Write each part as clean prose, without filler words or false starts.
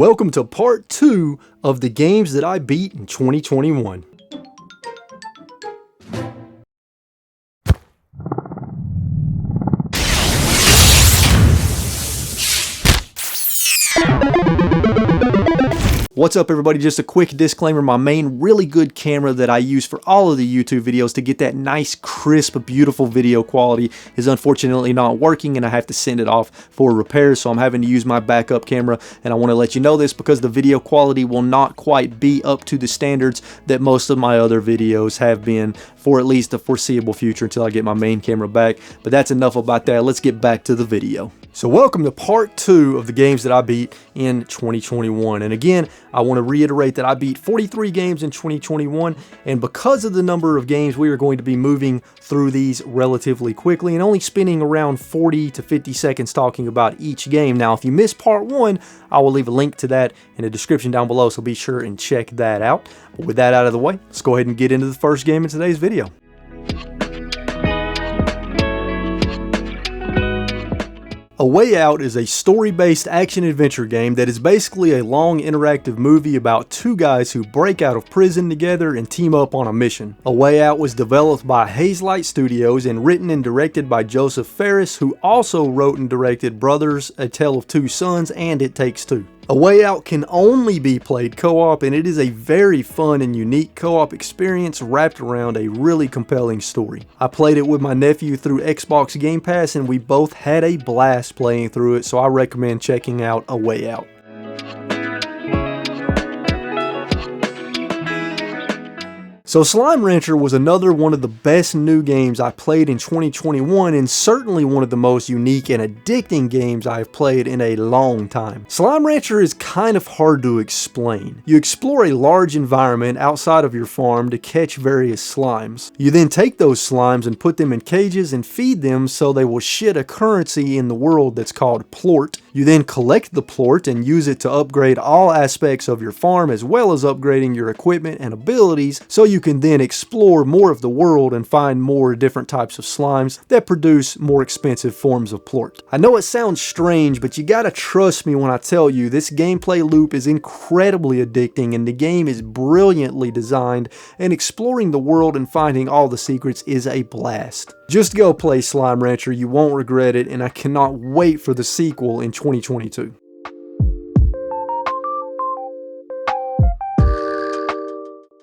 Welcome to part 2 of the games that I beat in 2021. What's up everybody, just a quick disclaimer, my main really good camera that I use for all of the YouTube videos to get that nice, crisp, beautiful video quality is unfortunately not working and I have to send it off for repairs, so I'm having to use my backup camera, and I want to let you know this because the video quality will not quite be up to the standards that most of my other videos have been for at least the foreseeable future until I get my main camera back. But that's enough about that, let's get back to the video. So welcome to part 2 of the games that I beat in 2021. And again, I want to reiterate that I beat 43 games in 2021, and because of the number of games, we are going to be moving through these relatively quickly and only spending around 40 to 50 seconds talking about each game. Now, if you missed part 1, I will leave a link to that in the description down below, so be sure and check that out. But with that out of the way, let's go ahead and get into the first game in today's video. A Way Out is a story-based action-adventure game that is basically a long interactive movie about two guys who break out of prison together and team up on a mission. A Way Out was developed by Hazelight Studios and written and directed by Joseph Fares, who also wrote and directed Brothers, A Tale of Two Sons, and It Takes Two. A Way Out can only be played co-op, and it is a very fun and unique co-op experience wrapped around a really compelling story. I played it with my nephew through Xbox Game Pass, and we both had a blast playing through it, so I recommend checking out A Way Out. So Slime Rancher was another one of the best new games I played in 2021, and certainly one of the most unique and addicting games I have played in a long time. Slime Rancher is kind of hard to explain. You explore a large environment outside of your farm to catch various slimes. You then take those slimes and put them in cages and feed them so they will shit a currency in the world that's called plort. You then collect the plort and use it to upgrade all aspects of your farm, as well as upgrading your equipment and abilities, so you can then explore more of the world and find more different types of slimes that produce more expensive forms of plort. I know it sounds strange, but you gotta trust me when I tell you this gameplay loop is incredibly addicting and the game is brilliantly designed, and exploring the world and finding all the secrets is a blast. Just go play Slime Rancher, you won't regret it, and I cannot wait for the sequel in 2022.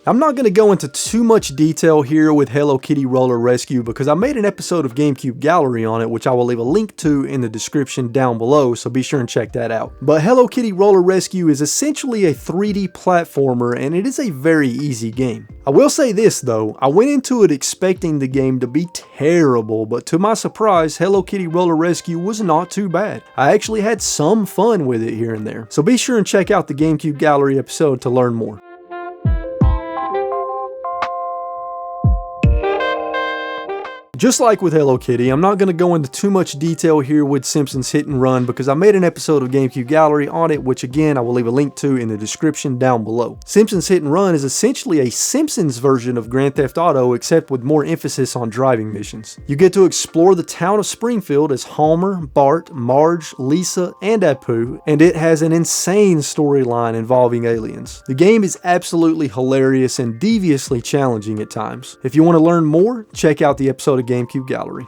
I'm not going to go into too much detail here with Hello Kitty Roller Rescue because I made an episode of GameCube Gallery on it, which I will leave a link to in the description down below, so be sure and check that out. But Hello Kitty Roller Rescue is essentially a 3D platformer, and it is a very easy game. I will say this though, I went into it expecting the game to be terrible, but to my surprise, Hello Kitty Roller Rescue was not too bad. I actually had some fun with it here and there, so be sure and check out the GameCube Gallery episode to learn more. Just like with Hello Kitty, I'm not going to go into too much detail here with Simpsons Hit and Run because I made an episode of GameCube Gallery on it, which again I will leave a link to in the description down below. Simpsons Hit and Run is essentially a Simpsons version of Grand Theft Auto, except with more emphasis on driving missions. You get to explore the town of Springfield as Homer, Bart, Marge, Lisa, and Apu, and it has an insane storyline involving aliens. The game is absolutely hilarious and deviously challenging at times. If you want to learn more, check out the episode of GameCube Gallery.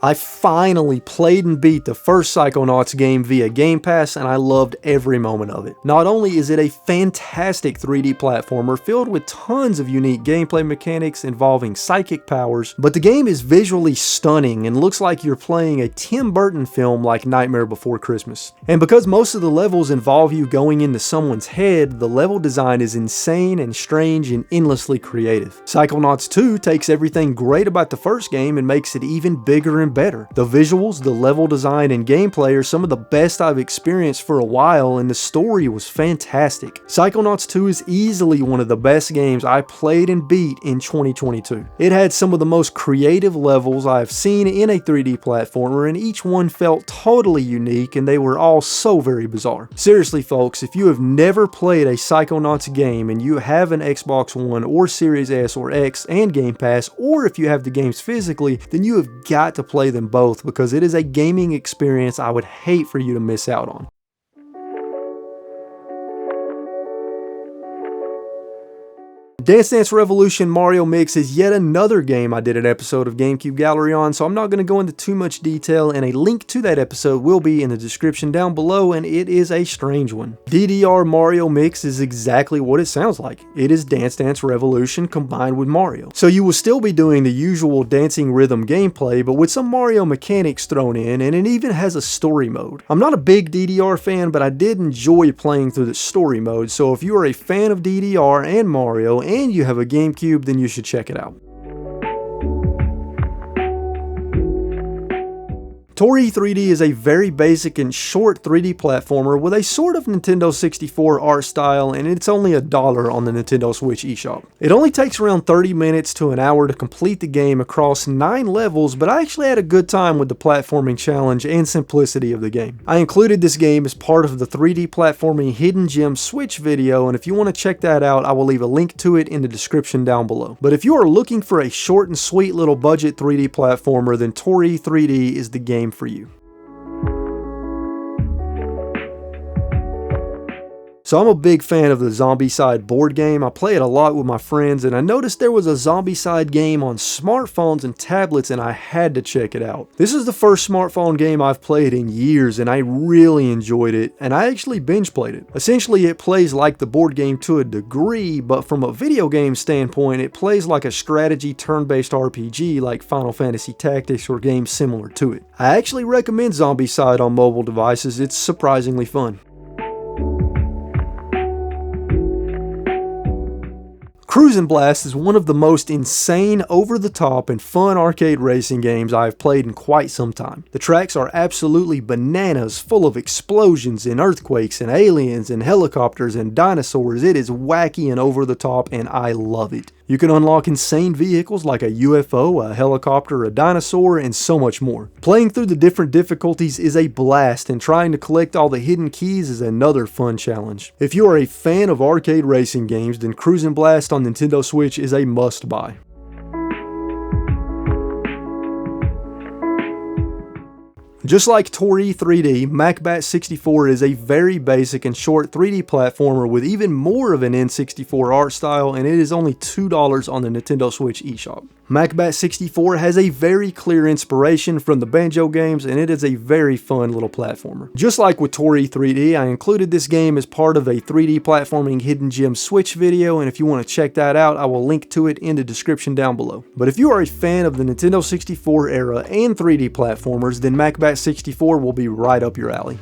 I finally played and beat the first Psychonauts game via Game Pass, and I loved every moment of it. Not only is it a fantastic 3D platformer filled with tons of unique gameplay mechanics involving psychic powers, but the game is visually stunning and looks like you're playing a Tim Burton film like Nightmare Before Christmas. And because most of the levels involve you going into someone's head, the level design is insane and strange and endlessly creative. Psychonauts 2 takes everything great about the first game and makes it even bigger and better. The visuals, the level design, and gameplay are some of the best I've experienced for a while, and the story was fantastic. Psychonauts 2 is easily one of the best games I played and beat in 2022. It had some of the most creative levels I have seen in a 3D platformer, and each one felt totally unique, and they were all so very bizarre. Seriously folks, if you have never played a Psychonauts game and you have an Xbox One or Series S or X and Game Pass, or if you have the games physically, then you have got to play play them both because it is a gaming experience I would hate for you to miss out on. Dance Dance Revolution Mario Mix is yet another game I did an episode of GameCube Gallery on, so I'm not going to go into too much detail, and a link to that episode will be in the description down below, and it is a strange one. DDR Mario Mix is exactly what it sounds like. It is Dance Dance Revolution combined with Mario. So you will still be doing the usual dancing rhythm gameplay, but with some Mario mechanics thrown in, and it even has a story mode. I'm not a big DDR fan, but I did enjoy playing through the story mode, so if you are a fan of DDR and Mario, and you have a GameCube, then you should check it out. Toree 3D is a very basic and short 3D platformer with a sort of Nintendo 64 art style, and it's only $1 on the Nintendo Switch eShop. It only takes around 30 minutes to an hour to complete the game across 9 levels, but I actually had a good time with the platforming challenge and simplicity of the game. I included this game as part of the 3D platforming Hidden Gem Switch video, and if you want to check that out, I will leave a link to it in the description down below. But if you are looking for a short and sweet little budget 3D platformer, then Toree 3D is the game for you. So I'm a big fan of the Zombicide board game. I play it a lot with my friends, and I noticed there was a Zombicide game on smartphones and tablets, and I had to check it out. This is the first smartphone game I've played in years, and I really enjoyed it, and I actually binge played it. Essentially, it plays like the board game to a degree, but from a video game standpoint, it plays like a strategy turn-based RPG like Final Fantasy Tactics or games similar to it. I actually recommend Zombicide on mobile devices. It's surprisingly fun. Cruis'N Blast is one of the most insane, over-the-top, and fun arcade racing games I have played in quite some time. The tracks are absolutely bananas, full of explosions and earthquakes and aliens and helicopters and dinosaurs. It is wacky and over-the-top, and I love it. You can unlock insane vehicles like a UFO, a helicopter, a dinosaur, and so much more. Playing through the different difficulties is a blast, and trying to collect all the hidden keys is another fun challenge. If you are a fan of arcade racing games, then Cruis'N Blast on Nintendo Switch is a must-buy. Just like Toree 3D, MacBat64 is a very basic and short 3D platformer with even more of an N64 art style, and it is only $2 on the Nintendo Switch eShop. MacBat64 has a very clear inspiration from the Banjo games, and it is a very fun little platformer. Just like with Toree 3D, I included this game as part of a 3D platforming Hidden Gem Switch video, and if you want to check that out, I will link to it in the description down below. But if you are a fan of the Nintendo 64 era and 3D platformers, then MacBat64 will be right up your alley.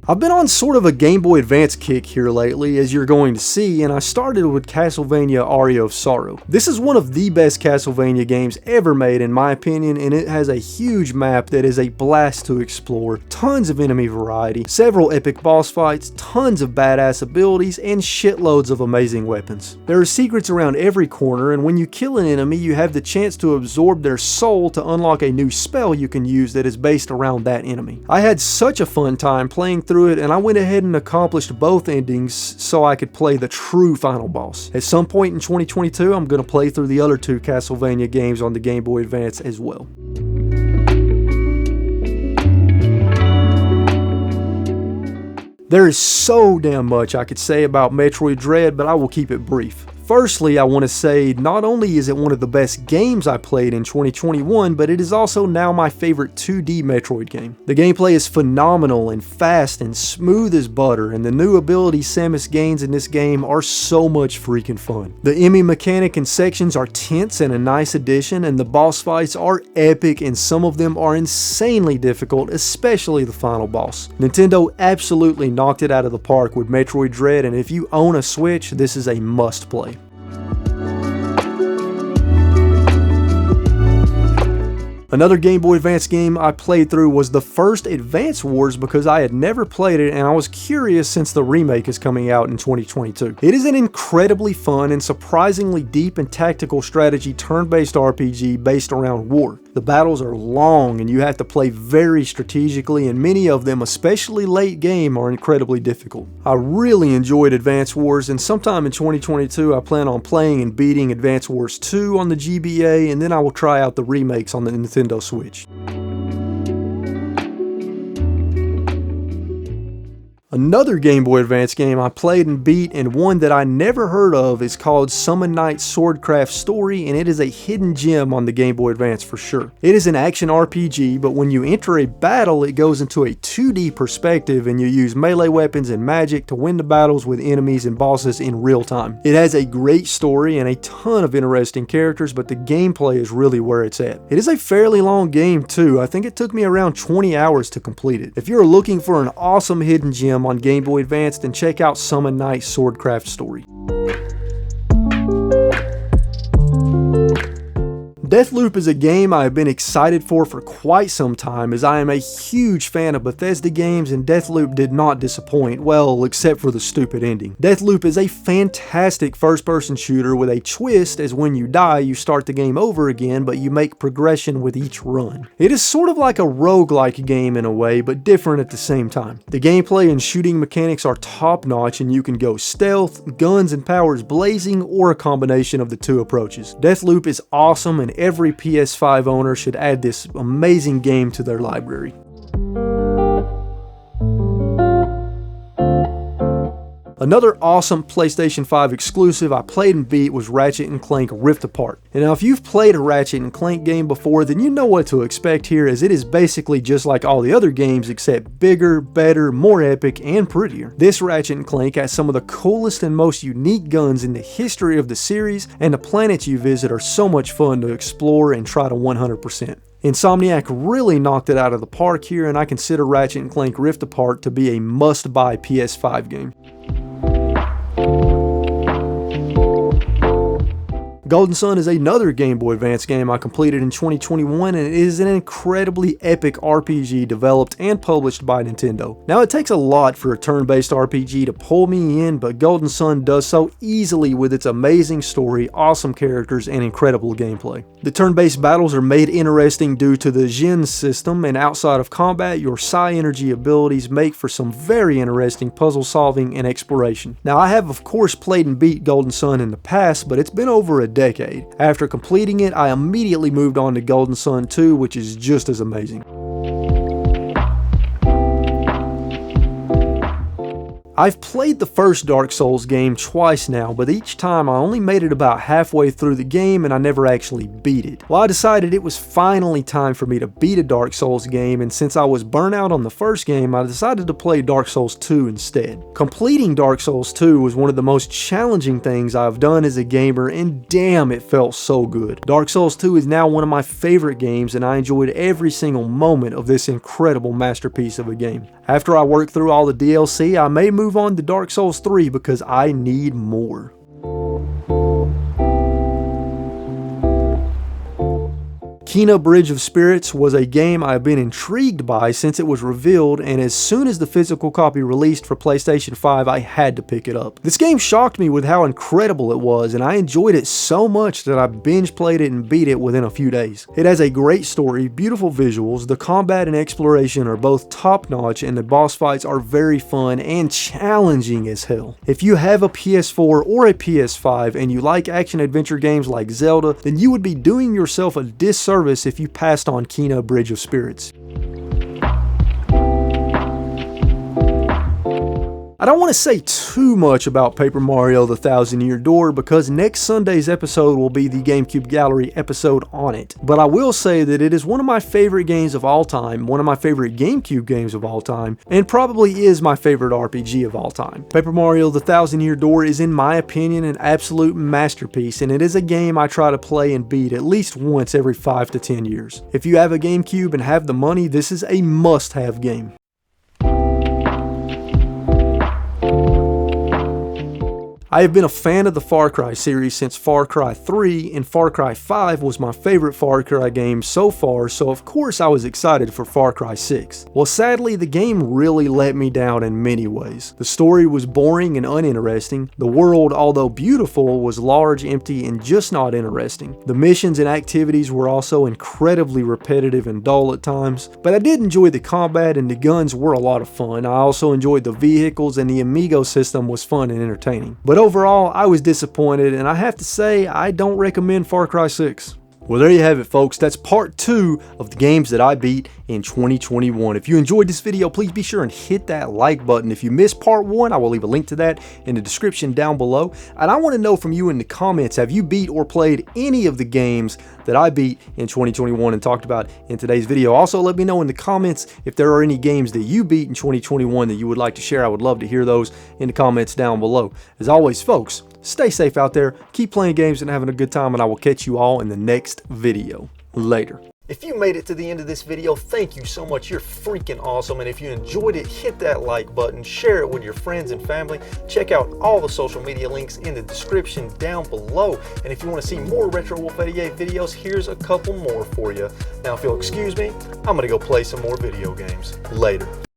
I've been on sort of a Game Boy Advance kick here lately, as you're going to see, and I started with Castlevania Aria of Sorrow. This is one of the best Castlevania games ever made in my opinion, and it has a huge map that is a blast to explore, tons of enemy variety, several epic boss fights, tons of badass abilities, and shitloads of amazing weapons. There are secrets around every corner, and when you kill an enemy, you have the chance to absorb their soul to unlock a new spell you can use that is based around that enemy. I had such a fun time playing through it, and I went ahead and accomplished both endings so I could play the true final boss. At some point in 2022, I'm going to play through the other 2 Castlevania games on the Game Boy Advance as well. There is so damn much I could say about Metroid Dread, but I will keep it brief. Firstly, I want to say not only is it one of the best games I played in 2021, but it is also now my favorite 2D Metroid game. The gameplay is phenomenal and fast and smooth as butter, and the new abilities Samus gains in this game are so much freaking fun. The Emmy mechanic and sections are tense and a nice addition, and the boss fights are epic, and some of them are insanely difficult, especially the final boss. Nintendo absolutely knocked it out of the park with Metroid Dread, and if you own a Switch, this is a must play. Another Game Boy Advance game I played through was the first Advance Wars because I had never played it and I was curious since the remake is coming out in 2022. It is an incredibly fun and surprisingly deep and tactical strategy turn-based RPG based around war. The battles are long and you have to play very strategically, and many of them, especially late game, are incredibly difficult. I really enjoyed Advance Wars, and sometime in 2022 I plan on playing and beating Advance Wars 2 on the GBA, and then I will try out the remakes on the Nintendo Switch. Another Game Boy Advance game I played and beat, and one that I never heard of, is called Summon Knight's Swordcraft Story, and it is a hidden gem on the Game Boy Advance for sure. It is an action RPG, but when you enter a battle, it goes into a 2D perspective and you use melee weapons and magic to win the battles with enemies and bosses in real time. It has a great story and a ton of interesting characters, but the gameplay is really where it's at. It is a fairly long game too. I think it took me around 20 hours to complete it. If you're looking for an awesome hidden gem on Game Boy Advance, then check out Summon Knight's Swordcraft Story. Deathloop is a game I have been excited for quite some time, as I am a huge fan of Bethesda games, and Deathloop did not disappoint, well, except for the stupid ending. Deathloop is a fantastic first-person shooter with a twist, as when you die you start the game over again, but you make progression with each run. It is sort of like a roguelike game in a way, but different at the same time. The gameplay and shooting mechanics are top-notch, and you can go stealth, guns and powers blazing, or a combination of the two approaches. Deathloop is awesome, and every PS5 owner should add this amazing game to their library. Another awesome PlayStation 5 exclusive I played and beat was Ratchet & Clank Rift Apart. And now if you've played a Ratchet & Clank game before, then you know what to expect here, as it is basically just like all the other games except bigger, better, more epic, and prettier. This Ratchet & Clank has some of the coolest and most unique guns in the history of the series, and the planets you visit are so much fun to explore and try to 100%. Insomniac really knocked it out of the park here, and I consider Ratchet & Clank Rift Apart to be a must-buy PS5 game. Golden Sun is another Game Boy Advance game I completed in 2021, and it is an incredibly epic RPG developed and published by Nintendo. Now, it takes a lot for a turn-based RPG to pull me in, but Golden Sun does so easily with its amazing story, awesome characters, and incredible gameplay. The turn-based battles are made interesting due to the Jin system, and outside of combat, your Psi Energy abilities make for some very interesting puzzle solving and exploration. Now, I have of course played and beat Golden Sun in the past, but it's been over a decade. After completing it, I immediately moved on to Golden Sun 2, which is just as amazing. I've played the first Dark Souls game twice now, but each time I only made it about halfway through the game and I never actually beat it. Well, I decided it was finally time for me to beat a Dark Souls game, and since I was burnt out on the first game, I decided to play Dark Souls 2 instead. Completing Dark Souls 2 was one of the most challenging things I've done as a gamer, and damn, it felt so good. Dark Souls 2 is now one of my favorite games, and I enjoyed every single moment of this incredible masterpiece of a game. After I work through all the DLC, I may move on to Dark Souls 3 because I need more. Kena Bridge of Spirits was a game I've been intrigued by since it was revealed, and as soon as the physical copy released for PlayStation 5, I had to pick it up. This game shocked me with how incredible it was, and I enjoyed it so much that I binge played it and beat it within a few days. It has a great story, beautiful visuals, the combat and exploration are both top notch, and the boss fights are very fun and challenging as hell. If you have a PS4 or a PS5 and you like action adventure games like Zelda, then you would be doing yourself a disservice if you passed on Kena Bridge of Spirits. I don't want to say too much about Paper Mario: The Thousand Year Door because next Sunday's episode will be the GameCube Gallery episode on it. But I will say that it is one of my favorite games of all time, one of my favorite GameCube games of all time, and probably is my favorite RPG of all time. Paper Mario: The Thousand Year Door is, in my opinion, an absolute masterpiece, and it is a game I try to play and beat at least once every 5 to 10 years. If you have a GameCube and have the money, this is a must-have game. I have been a fan of the Far Cry series since Far Cry 3, and Far Cry 5 was my favorite Far Cry game so far, so of course I was excited for Far Cry 6. Well, sadly, the game really let me down in many ways. The story was boring and uninteresting. The world, although beautiful, was large, empty, and just not interesting. The missions and activities were also incredibly repetitive and dull at times, but I did enjoy the combat and the guns were a lot of fun. I also enjoyed the vehicles and the Amigo system was fun and entertaining. But overall, I was disappointed, and I have to say, I don't recommend Far Cry 6. Well, there you have it, folks. That's part 2 of the games that I beat in 2021. If you enjoyed this video, please be sure and hit that like button. If you missed part 1, I will leave a link to that in the description down below. And I want to know from you in the comments, have you beat or played any of the games that I beat in 2021 and talked about in today's video? Also, let me know in the comments if there are any games that you beat in 2021 that you would like to share. I would love to hear those in the comments down below. As always, folks, stay safe out there, keep playing games and having a good time, and I will catch you all in the next video. Later. If you made it to the end of this video, thank you so much. You're freaking awesome. And if you enjoyed it, hit that like button, share it with your friends and family. Check out all the social media links in the description down below. And if you want to see more RetroWolf88 videos, here's a couple more for you. Now, if you'll excuse me, I'm going to go play some more video games. Later.